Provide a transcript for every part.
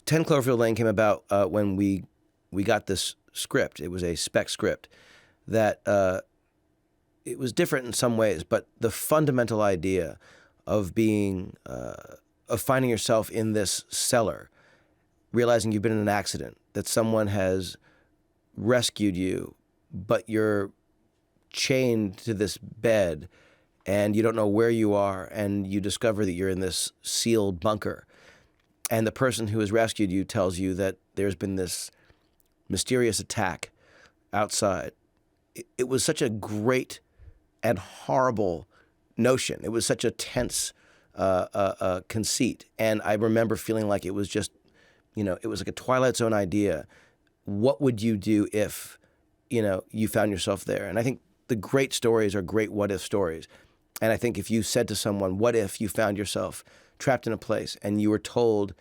10 Cloverfield Lane came about when we got this script. It was a spec script that it was different in some ways, but the fundamental idea of being of finding yourself in this cellar, realizing you've been in an accident, that someone has rescued you, but you're chained to this bed and you don't know where you are, and you discover that you're in this sealed bunker. And the person who has rescued you tells you that there's been this mysterious attack outside. It was such a great and horrible notion. It was such a tense conceit. And I remember feeling like it was just, it was like a Twilight Zone idea. What would you do if, you found yourself there? And I think the great stories are great what-if stories. And I think if you said to someone, what if you found yourself trapped in a place and you were told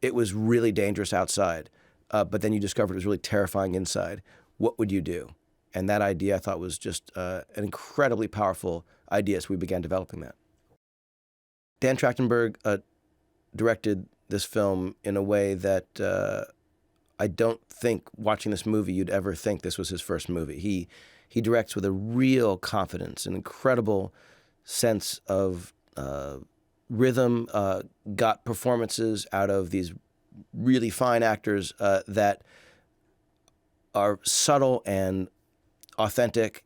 it was really dangerous outside, but then you discovered it was really terrifying inside, what would you do? And that idea I thought was just an incredibly powerful idea, so we began developing that. Dan Trachtenberg directed this film in a way that I don't think, watching this movie, you'd ever think this was his first movie. He directs with a real confidence, an incredible sense of rhythm, got performances out of these really fine actors that are subtle and authentic,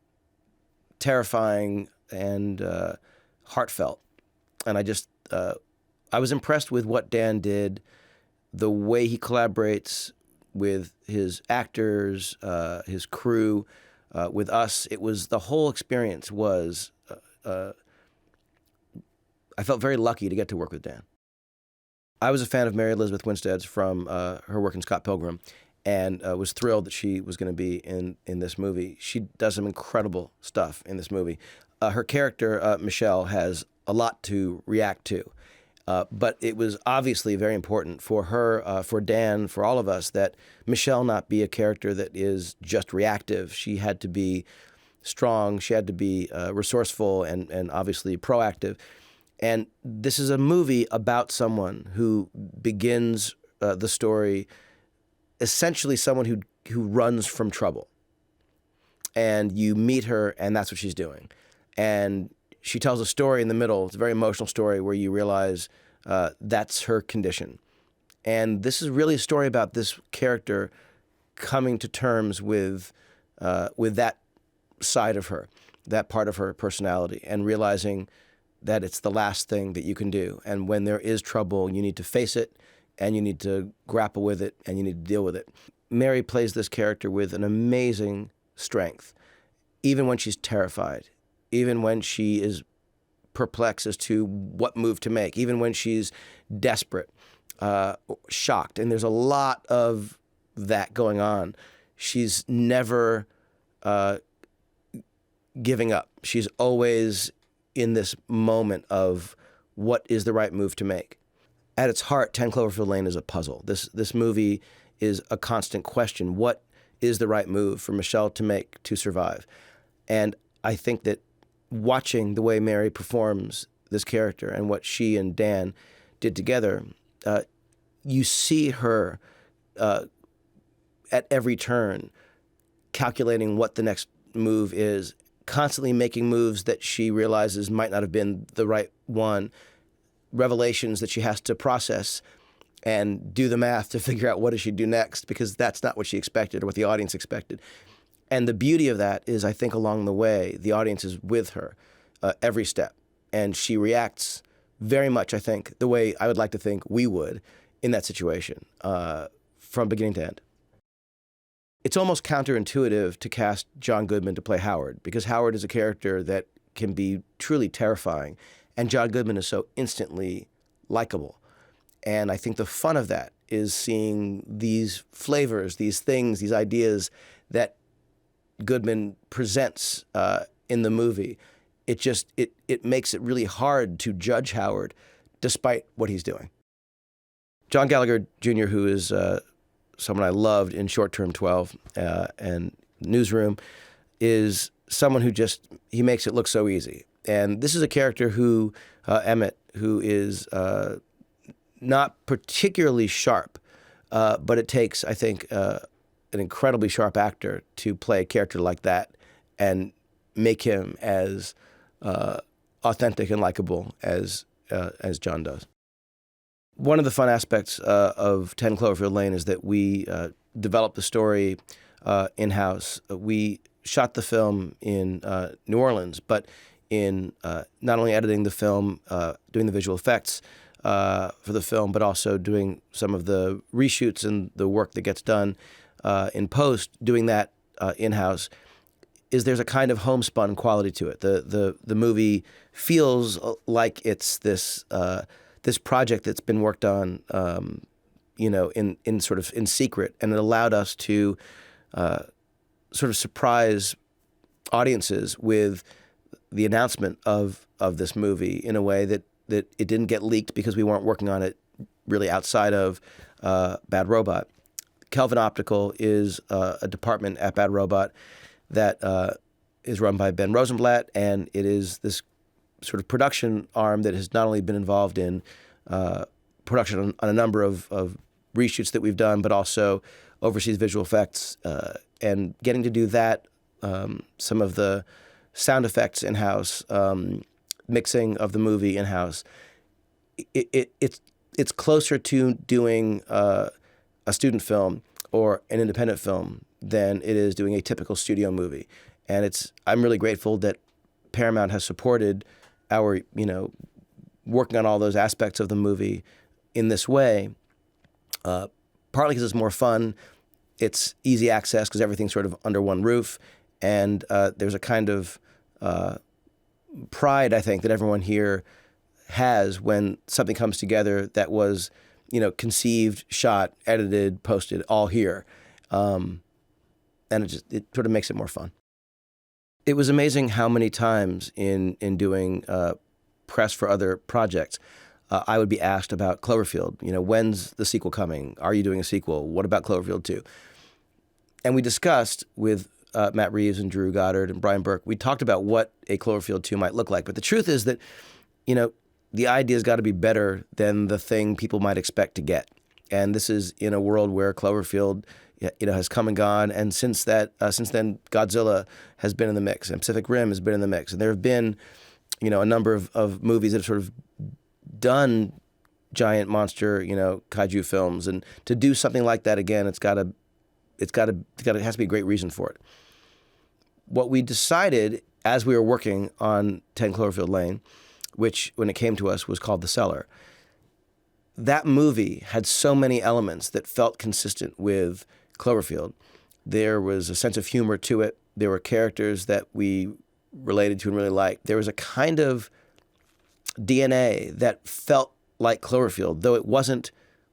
terrifying, and heartfelt. And I was impressed with what Dan did, the way he collaborates with his actors, his crew, with us. It was, the whole experience was, I felt very lucky to get to work with Dan. I was a fan of Mary Elizabeth Winstead's from her work in Scott Pilgrim, and was thrilled that she was going to be in this movie. She does some incredible stuff in this movie. Her character, Michelle, has a lot to react to, but it was obviously very important for her, for Dan, for all of us, that Michelle not be a character that is just reactive. She had to be strong, she had to be resourceful and obviously proactive. And this is a movie about someone who begins the story, essentially someone who runs from trouble. And you meet her, and that's what she's doing. And she tells a story in the middle. It's a very emotional story where you realize that's her condition. And this is really a story about this character coming to terms with that side of her, that part of her personality, and realizing that it's the last thing that you can do. And when there is trouble, you need to face it, and you need to grapple with it, and you need to deal with it. Mary plays this character with an amazing strength, even when she's terrified, even when she is perplexed as to what move to make, even when she's desperate, shocked. And there's a lot of that going on. She's never giving up. She's always in this moment of what is the right move to make. At its heart, 10 Cloverfield Lane is a puzzle. This movie is a constant question. What is the right move for Michelle to make to survive? And I think that watching the way Mary performs this character and what she and Dan did together, you see her at every turn calculating what the next move is, constantly making moves that she realizes might not have been the right one, revelations that she has to process and do the math to figure out what does she do next, because that's not what she expected or what the audience expected. And the beauty of that is, I think along the way, the audience is with her every step. And she reacts very much, I think, the way I would like to think we would in that situation, from beginning to end. It's almost counterintuitive to cast John Goodman to play Howard, because Howard is a character that can be truly terrifying, and John Goodman is so instantly likable. And I think the fun of that is seeing these flavors, these things, these ideas that Goodman presents in the movie. It makes it really hard to judge Howard despite what he's doing. John Gallagher Jr., who is someone I loved in Short Term 12 and Newsroom, is someone who he makes it look so easy. And this is a character who, Emmett, who is not particularly sharp, but it takes, I think, an incredibly sharp actor to play a character like that and make him as authentic and likable as John does. One of the fun aspects of 10 Cloverfield Lane is that we developed the story in-house. We shot the film in New Orleans, but in not only editing the film, doing the visual effects for the film, but also doing some of the reshoots and the work that gets done in post, doing that in-house, there's a kind of homespun quality to it. The movie feels like it's this project that's been worked on, in sort of in secret, and it allowed us to sort of surprise audiences with the announcement of this movie in a way that it didn't get leaked because we weren't working on it really outside of Bad Robot. Kelvin Optical is a department at Bad Robot that is run by Ben Rosenblatt, and it is this sort of production arm that has not only been involved in production on a number of reshoots that we've done, but also oversees visual effects, and getting to do that, some of the sound effects in-house, mixing of the movie in-house. It's closer to doing a student film or an independent film than it is doing a typical studio movie. And I'm really grateful that Paramount has supported our, working on all those aspects of the movie in this way, partly because it's more fun, it's easy access because everything's sort of under one roof, and there's a kind of pride, I think, that everyone here has when something comes together that was, conceived, shot, edited, posted, all here. And it sort of makes it more fun. It was amazing how many times in doing press for other projects, I would be asked about Cloverfield. When's the sequel coming? Are you doing a sequel? What about Cloverfield 2? And we discussed with Matt Reeves and Drew Goddard and Brian Burke, we talked about what a Cloverfield 2 might look like. But the truth is that, the idea's got to be better than the thing people might expect to get. And this is in a world where Cloverfield, has come and gone. And since then, Godzilla has been in the mix, and Pacific Rim has been in the mix. And there have been, a number of movies that have sort of done giant monster, kaiju films. And to do something like that again, it has to be a great reason for it. What we decided as we were working on 10 Cloverfield Lane, which when it came to us was called The Cellar, that movie had so many elements that felt consistent with Cloverfield. There was a sense of humor to it. There were characters that we related to and really liked. There was a kind of DNA that felt like Cloverfield, though it wasn't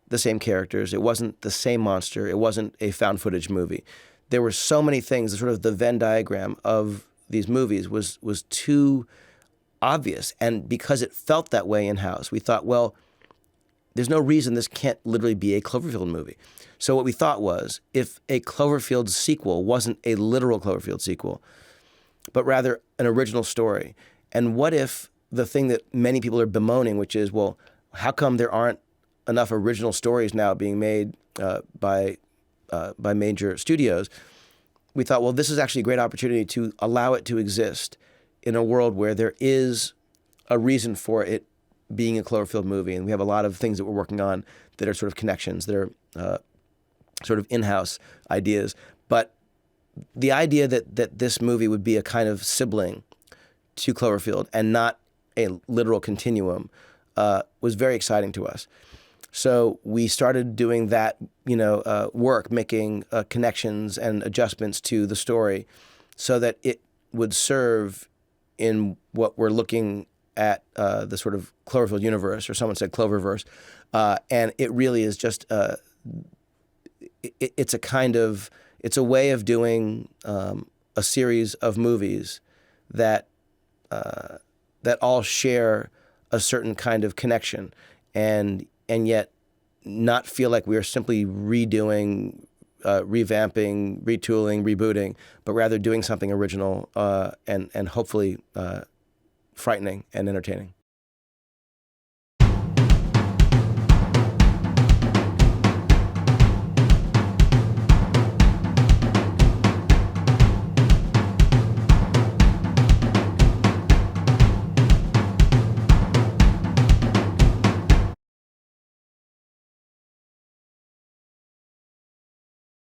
the same characters, it wasn't the same monster, it wasn't a found footage movie. There were so many things, sort of the Venn diagram of these movies was too obvious. And because it felt that way in-house, we thought, well, there's no reason this can't literally be a Cloverfield movie. So what we thought was, if a Cloverfield sequel wasn't a literal Cloverfield sequel, but rather an original story, and what if the thing that many people are bemoaning, which is, well, how come there aren't enough original stories now being made by major studios? We thought, well, this is actually a great opportunity to allow it to exist in a world where there is a reason for it being a Cloverfield movie. And we have a lot of things that we're working on that are sort of connections, that are sort of in-house ideas. But the idea that this movie would be a kind of sibling to Cloverfield and not a literal continuum was very exciting to us. So we started doing that, work, making connections and adjustments to the story so that it would serve in what we're looking at, the sort of Cloverfield universe, or someone said Cloververse. And it really is just, it's a way of doing a series of movies that all share a certain kind of connection, and yet not feel like we are simply redoing, revamping, retooling, rebooting, but rather doing something original and hopefully frightening and entertaining.